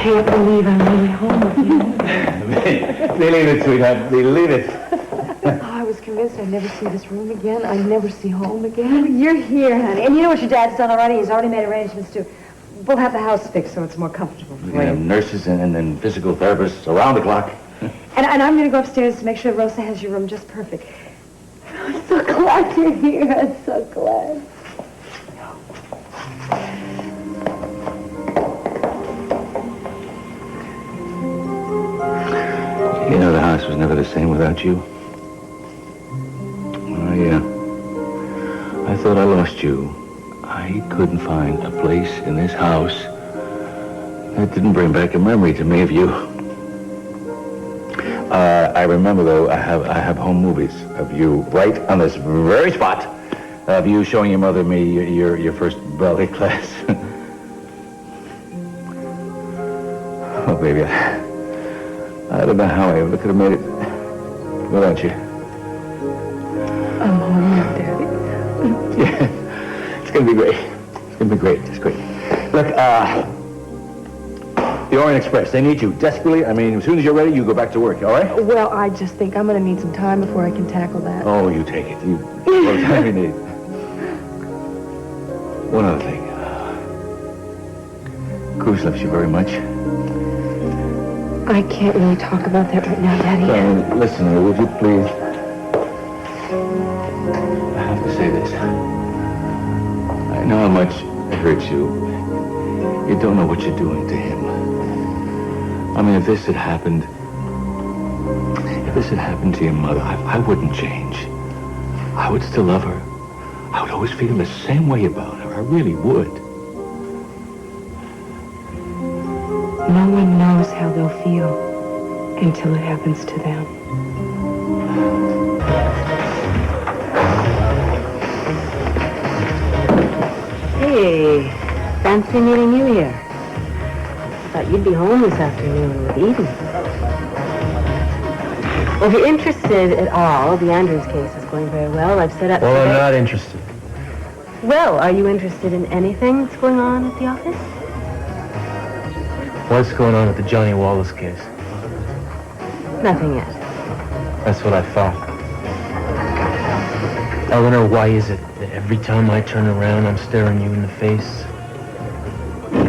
can't believe I'm really home again. Believe it, sweetheart. Believe it. I was convinced I'd never see this room again. I'd never see home again. You're here, honey. And you know what your dad's done already? He's already made arrangements to... We'll have the house fixed so it's more comfortable for you. Nurses and physical therapists around the clock. And I'm going to go upstairs to make sure Rosa has your room just perfect. I'm so glad you're here. I'm so glad. You know, the house was never the same without you. I thought I lost you. I couldn't find a place in this house that didn't bring back a memory to me of you. I remember, though, I have home movies of you right on this very spot, of you showing your mother and me your first ballet class. Oh, baby, I don't know how I ever could have made it without you. I'm home now, Daddy. Yeah, it's going to be great. It's going to be great. It's great. Look, the Orient Express, they need you desperately. I mean, as soon as you're ready, you go back to work, all right? Well, I just think I'm going to need some time before I can tackle that. Oh, you take it. You all the time you need. One other thing. Cruz loves you very much. I can't really talk about that right now, Daddy. Listen, would you please? I have to say this. I know how much it hurts you. You don't know what you're doing to him. I mean, if this had happened to your mother, I wouldn't change. I would still love her. I would always feel the same way about her. I really would. No one knows how they'll feel until it happens to them. Hey, fancy meeting you here. Thought you'd be home this afternoon with Eden. Well, if you're interested at all, the Andrews case is going very well. I've set up... Well, I'm not interested. Well, are you interested in anything that's going on at the office? What's going on with the Johnny Wallace case? Nothing yet. That's what I thought. Eleanor, why is it that every time I turn around, I'm staring you in the face?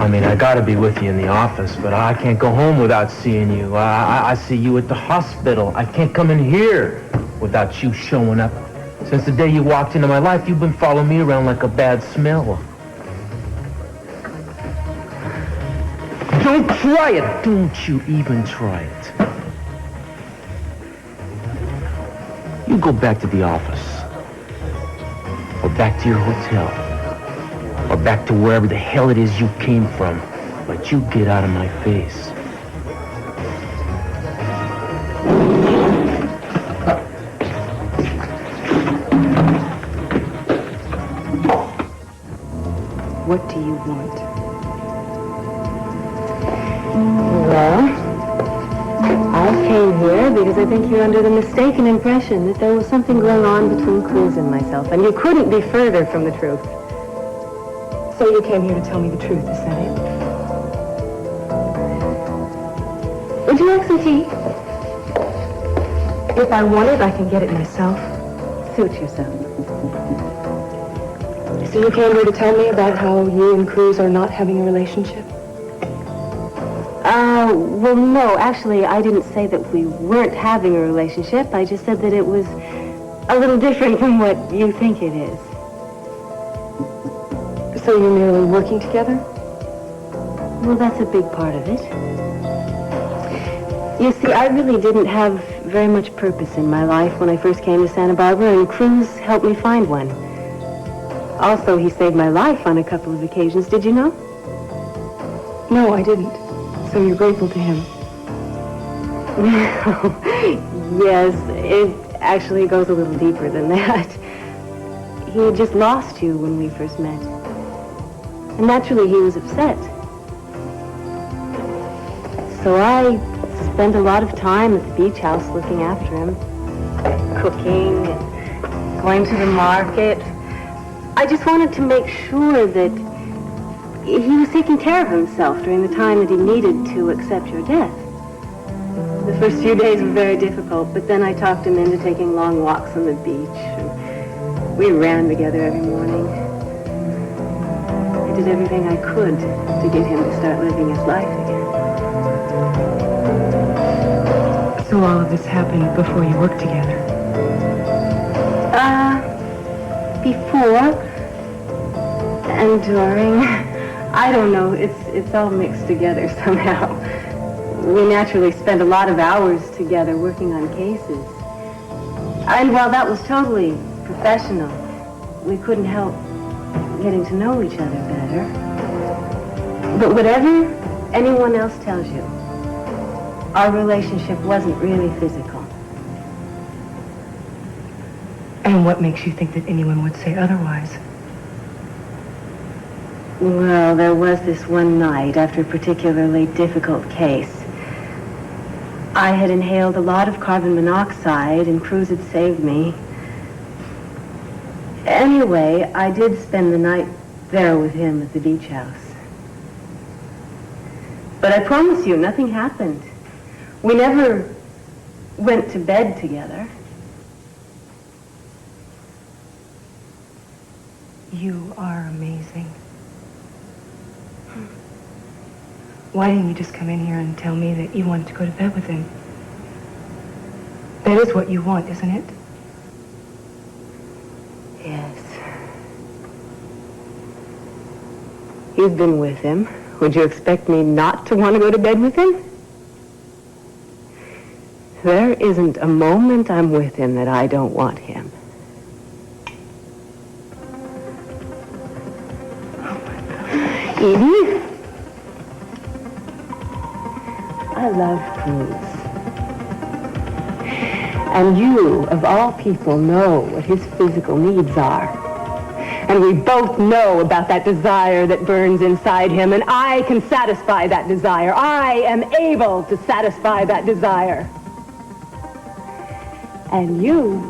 I mean, I gotta be with you in the office, but I can't go home without seeing you. I see you at the hospital. I can't come in here without you showing up. Since the day you walked into my life, you've been following me around like a bad smell. Don't try it. Don't you even try it. You go back to the office. Or back to your hotel. Or back to wherever the hell it is you came from. But you get out of my face. What do you want? Well, I came here because I think you're under the mistaken impression that there was something going on between Cruz and myself, and you couldn't be further from the truth. So you came here to tell me the truth, is that it? Would you like some tea? If I want it, I can get it myself. Suit yourself. So you came here to tell me about how you and Cruz are not having a relationship? Well, no, actually, I didn't say that we weren't having a relationship. I just said that it was a little different from what you think it is. So you're merely working together? Well, that's a big part of it. You see, I really didn't have very much purpose in my life when I first came to Santa Barbara, and Cruz helped me find one. Also, he saved my life on a couple of occasions. Did you know? No, I didn't. So you're grateful to him? Yes, it actually goes a little deeper than that. He had just lost you when we first met. And naturally, he was upset. So I spent a lot of time at the beach house looking after him. Cooking, going to the market. I just wanted to make sure that He was taking care of himself during the time that he needed to accept your death. The first few days were very difficult, but then I talked him into taking long walks on the beach. And we ran together every morning. I did everything I could to get him to start living his life again. So all of this happened before you worked together? Before and during. I don't know. It's all mixed together somehow. We naturally spent a lot of hours together working on cases. And while that was totally professional, we couldn't help getting to know each other better. But whatever anyone else tells you, our relationship wasn't really physical. And what makes you think that anyone would say otherwise? Well, there was this one night after a particularly difficult case. I had inhaled a lot of carbon monoxide and Cruz had saved me. Anyway, I did spend the night there with him at the beach house. But I promise you, nothing happened. We never went to bed together. You are amazing. Why didn't you just come in here and tell me that you wanted to go to bed with him? That is what you want, isn't it? Yes. You've been with him. Would you expect me not to want to go to bed with him? There isn't a moment I'm with him that I don't want him. Eden? I love Cruz. And you, of all people, know what his physical needs are. And we both know about that desire that burns inside him, and I can satisfy that desire. I am able to satisfy that desire. And you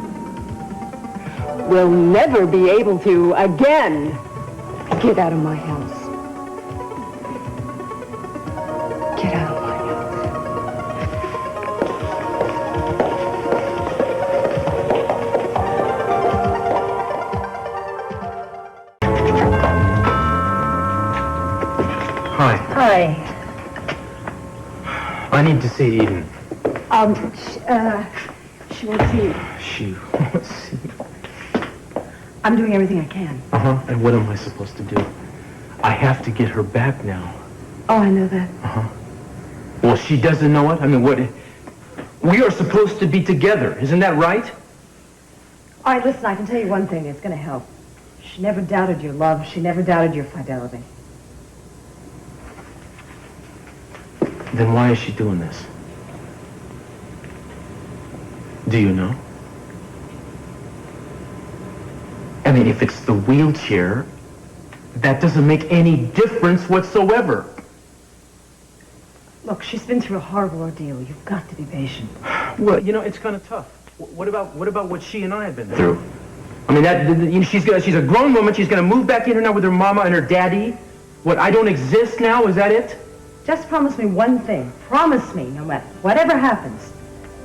will never be able to again. Get out of my house. Get out of my house. Hi. Hi. I need to see Eden. She won't see you. She won't see. I'm doing everything I can. And what am I supposed to do? I have to get her back now. Oh, I know that. Well, she doesn't know it? I mean, what? We are supposed to be together. Isn't that right? All right, listen, I can tell you one thing that's going to help. She never doubted your love. She never doubted your fidelity. Then why is she doing this? Do you know? I mean, if it's the wheelchair, that doesn't make any difference whatsoever. Look, she's been through a horrible ordeal. You've got to be patient. Well, you know, it's kind of tough. What about what she and I have been through? I mean, she's a grown woman. She's gonna move back in here now with her mama and her daddy. What? I don't exist now? Is that it? Just promise me one thing. Promise me, no matter whatever happens,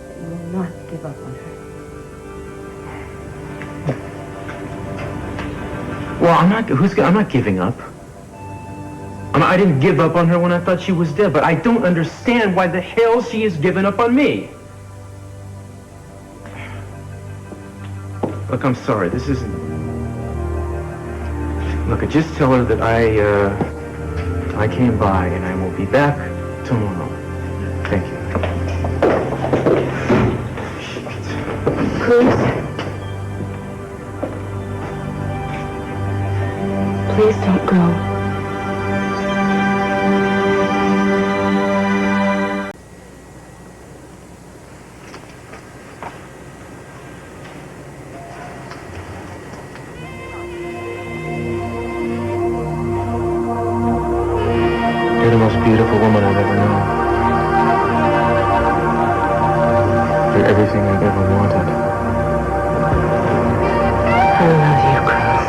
that you will not give up on her. Well, I'm not giving up. I didn't give up on her when I thought she was dead, but I don't understand why the hell she has given up on me. Look, I'm sorry. This isn't... Look, just tell her that I came by and I will be back tomorrow. Thank you. Cruz? Please don't go. You're the most beautiful woman I've ever known. You're everything I've ever wanted. I love you, Cruz.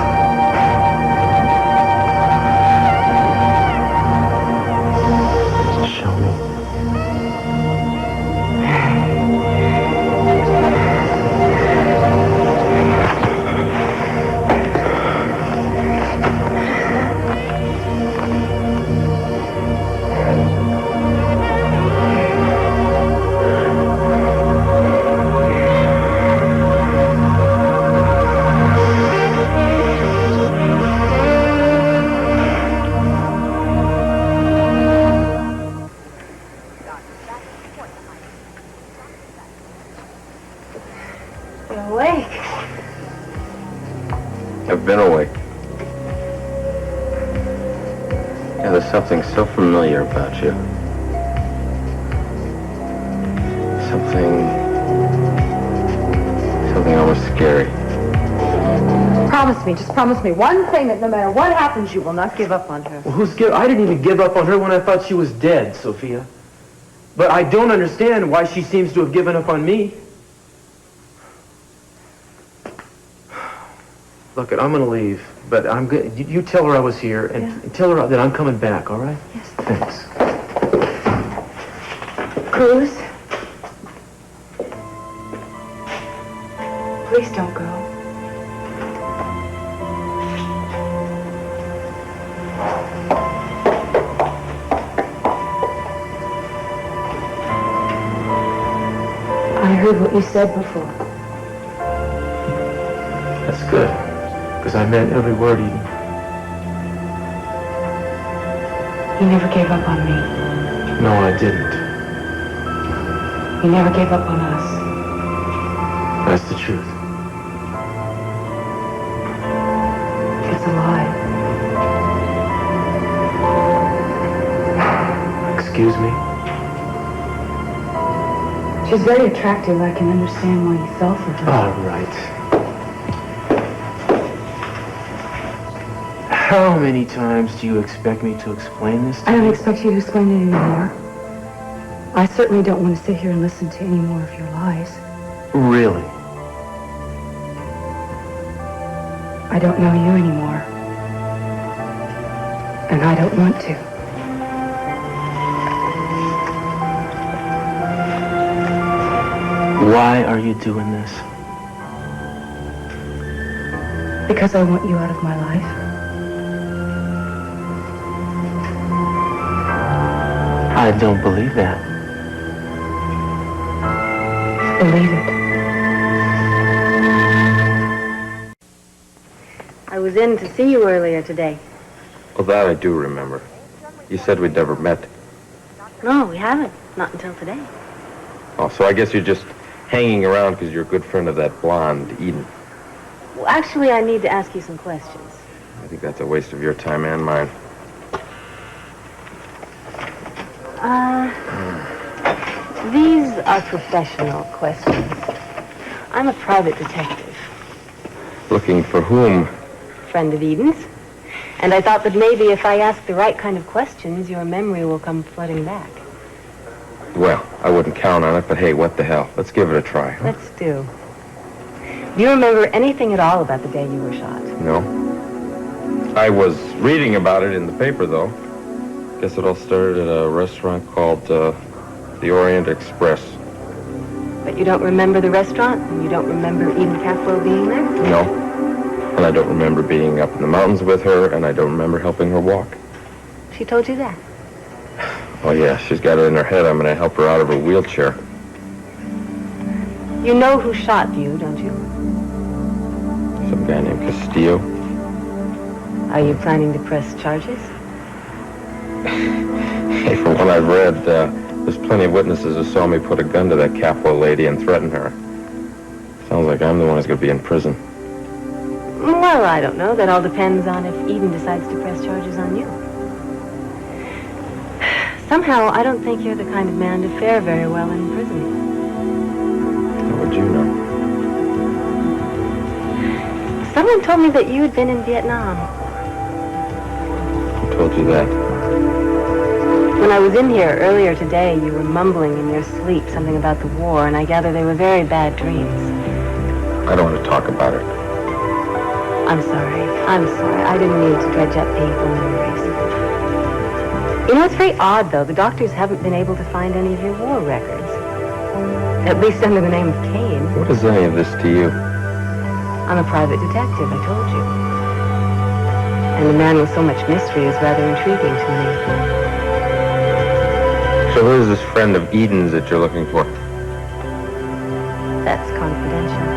awake. I've been awake. Yeah, there's something so familiar about you. Something almost scary. Promise me, just promise me one thing that no matter what happens, you will not give up on her. Well, I didn't even give up on her when I thought she was dead, Sophia. But I don't understand why she seems to have given up on me. Look, I'm going to leave, but you tell her I was here, and tell her that I'm coming back, all right? Yes. Thanks. Cruz? Please don't go. I heard what you said before. That's good, because I meant every word, Eden. You never gave up on me. No, I didn't. You never gave up on us. That's the truth. It's a lie. Excuse me? She's very attractive. I can understand why you fell for her. All right. How many times do you expect me to explain this to I don't you? expect you to explain it anymore. I certainly don't want to sit here and listen to any more of your lies. Really? I don't know you anymore. And I don't want to. Why are you doing this? Because I want you out of my life. I don't believe that. Believe it. I was in to see you earlier today. Well, that I do remember. You said we'd never met. No, we haven't. Not until today. Oh, so I guess you're just hanging around because you're a good friend of that blonde, Eden. Well, actually, I need to ask you some questions. I think that's a waste of your time and mine. These are professional questions. I'm a private detective, Looking for whom? friend of Eden's. And I thought that maybe if I ask the right kind of questions, your memory will come flooding back. Well, I wouldn't count on it, but hey, what the hell? Let's give it a try. Huh? Let's do. Do you remember anything at all about the day you were shot? No. I was reading about it in the paper, though. Guess it all started at a restaurant called the Orient Express. But you don't remember the restaurant? And you don't remember Eden Capwell being there? No. And I don't remember being up in the mountains with her, and I don't remember helping her walk. She told you that? Oh, yeah, she's got it in her head I'm going to help her out of her wheelchair. You know who shot you, don't you? Some guy named Castillo. Are you planning to press charges? Hey, from what I've read, there's plenty of witnesses who saw me put a gun to that Capwell lady and threaten her. Sounds like I'm the one who's going to be in prison. Well, I don't know. That all depends on if Eden decides to press charges on you. Somehow, I don't think you're the kind of man to fare very well in prison. How would you know? Someone told me that you had been in Vietnam. Who told you that? When I was in here earlier today, you were mumbling in your sleep something about the war, and I gather they were very bad dreams. I don't want to talk about it. I'm sorry. I didn't mean to dredge up painful memories. You know, it's very odd, though. The doctors haven't been able to find any of your war records. At least under the name of Kane. What is any of this to you? I'm a private detective, I told you. And a man with so much mystery is rather intriguing to me. So who is this friend of Eden's that you're looking for? That's confidential.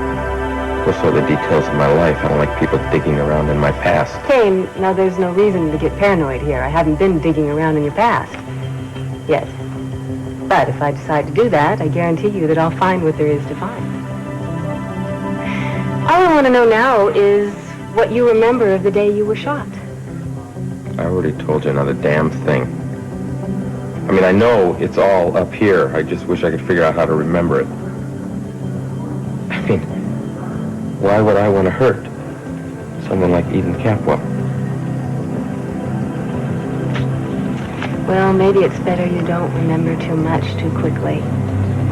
Those are the details of my life. I don't like people digging around in my past. Kane, now there's no reason to get paranoid here. I haven't been digging around in your past. Yet. But if I decide to do that, I guarantee you that I'll find what there is to find. want to know now is what you remember of the day you were shot. I already told you not a damn thing. I mean, I know it's all up here. I just wish I could figure out how to remember it. I mean, why would I want to hurt someone like Eden Capwell? Well, maybe it's better you don't remember too much too quickly.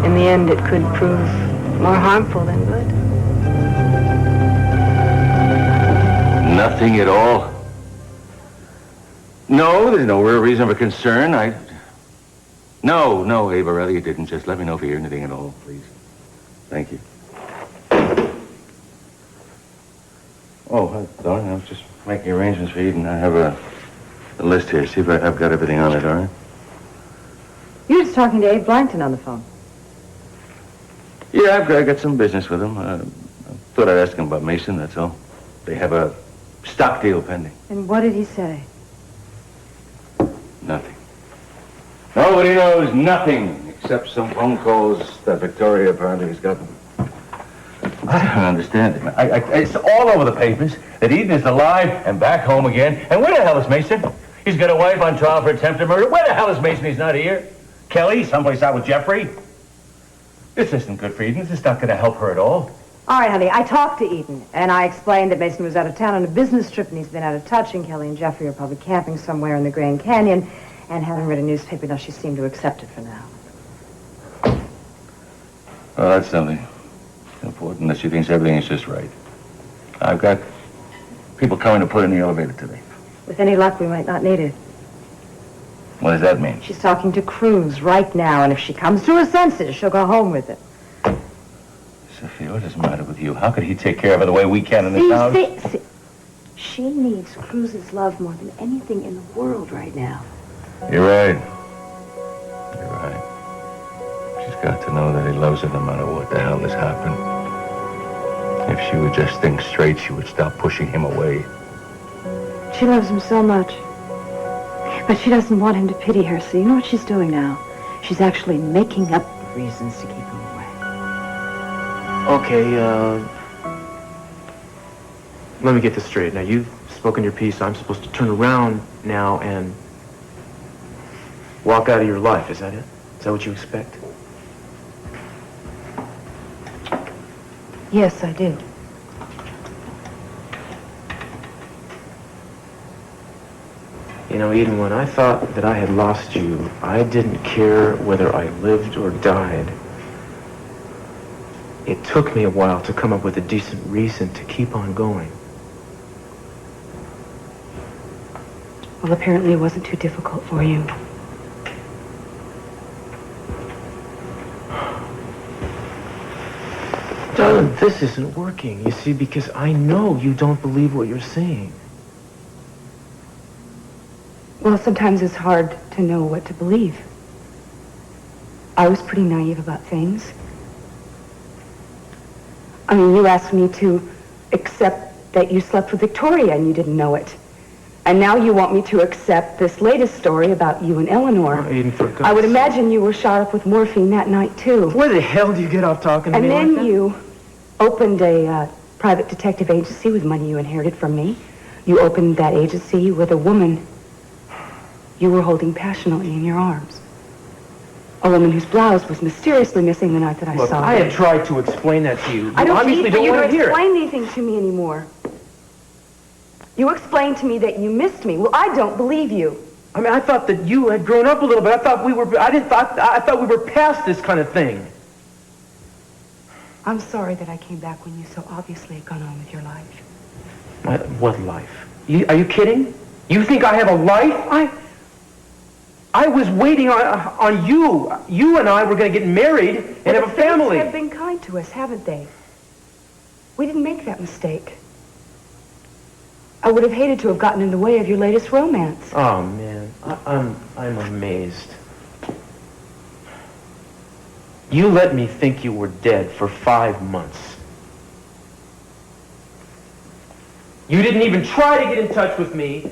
In the end, it could prove more harmful than good. Nothing at all? No, there's no real reason for concern. No, Ava, rather you didn't. Just let me know if you hear anything at all, please. Thank you. Oh, darling, I was just making arrangements for Eden. I have a list here. See if I've got everything on it, all right? You were just talking to Abe Blankton on the phone. Yeah, I got some business with him. I thought I'd ask him about Mason, that's all. They have a stock deal pending. And what did he say? Nothing. Nobody knows nothing except some phone calls that Victoria apparently has gotten. I don't understand it, man. It's all over the papers that Eden is alive and back home again. And where the hell is Mason? He's got a wife on trial for attempted murder. Where the hell is Mason? He's not here. Kelly, someplace out with Jeffrey. This isn't good for Eden. This is not going to help her at all. All right, honey, I talked to Eden, and I explained that Mason was out of town on a business trip, and he's been out of touch, and Kelly and Jeffrey are probably camping somewhere in the Grand Canyon, and haven't read a newspaper. Now, she seemed to accept it for now. Well, that's something important that she thinks everything is just right. I've got people coming to put in the elevator today. With any luck, we might not need it. What does that mean? She's talking to Cruz right now, and if she comes to her senses, she'll go home with it. Sophia, what does the matter with you? How could he take care of her the way we can in this house? See. She needs Cruz's love more than anything in the world right now. You're right. You're right. She's got to know that he loves her no matter what the hell has happened. If she would just think straight, she would stop pushing him away. She loves him so much. But she doesn't want him to pity her, so you know what she's doing now? She's actually making up reasons to keep him away. Okay, let me get this straight. Now, you've spoken your piece. I'm supposed to turn around now and walk out of your life. Is that it? Is that what you expect? Yes, I do. You know, Eden, when I thought that I had lost you, I didn't care whether I lived or died. It took me a while to come up with a decent reason to keep on going. Well, apparently it wasn't too difficult for you. Darling, this isn't working, you see, because I know you don't believe what you're saying. Well, sometimes it's hard to know what to believe. I was pretty naive about things. I mean, you asked me to accept that you slept with Victoria and you didn't know it. And now you want me to accept this latest story about you and Eleanor. Oh, Eden, for God's I would sake. imagine you were shot up with morphine that night, too. Where the hell do you get off talking to And me like then that? you opened a private detective agency with money you inherited from me. You opened that agency with a woman you were holding passionately in your arms. A woman whose blouse was mysteriously missing the night that I Look, saw I her. have tried to explain that to you. I don't obviously need for don't you want to to hear it. explain anything to me anymore. You explained to me that you missed me. Well, I don't believe you. I mean, I thought that you had grown up a little bit. I thought we were past this kind of thing. I'm sorry that I came back when you so obviously had gone on with your life. What life? Are you kidding? You think I have a life? I was waiting on you. You and I were going to get married and have a family. Fates have been kind to us, haven't they? We didn't make that mistake. I would have hated to have gotten in the way of your latest romance. Oh man, I'm amazed. You let me think you were dead for 5 months. You didn't even try to get in touch with me.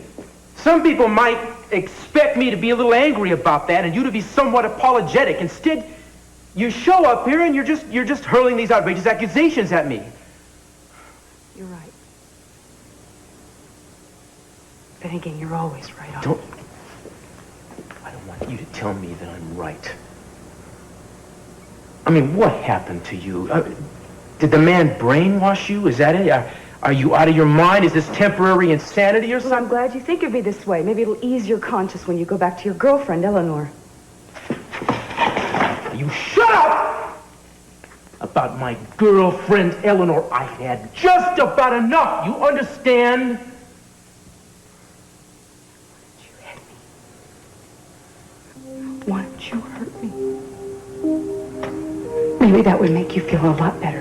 Some people might expect me to be a little angry about that and you to be somewhat apologetic. Instead, you show up here and you're just hurling these outrageous accusations at me. You're right. Then again, you're always right. I don't want you to tell me that I'm right. I mean, what happened to you? Did the man brainwash you? Is that it? Are you out of your mind? Is this temporary insanity or Well, I'm something? glad you think of me this way. Maybe it'll ease your conscience when you go back to your girlfriend, Eleanor. You shut up! About my girlfriend, Eleanor. I had just about enough. You understand? Why don't you hurt me? Maybe that would make you feel a lot better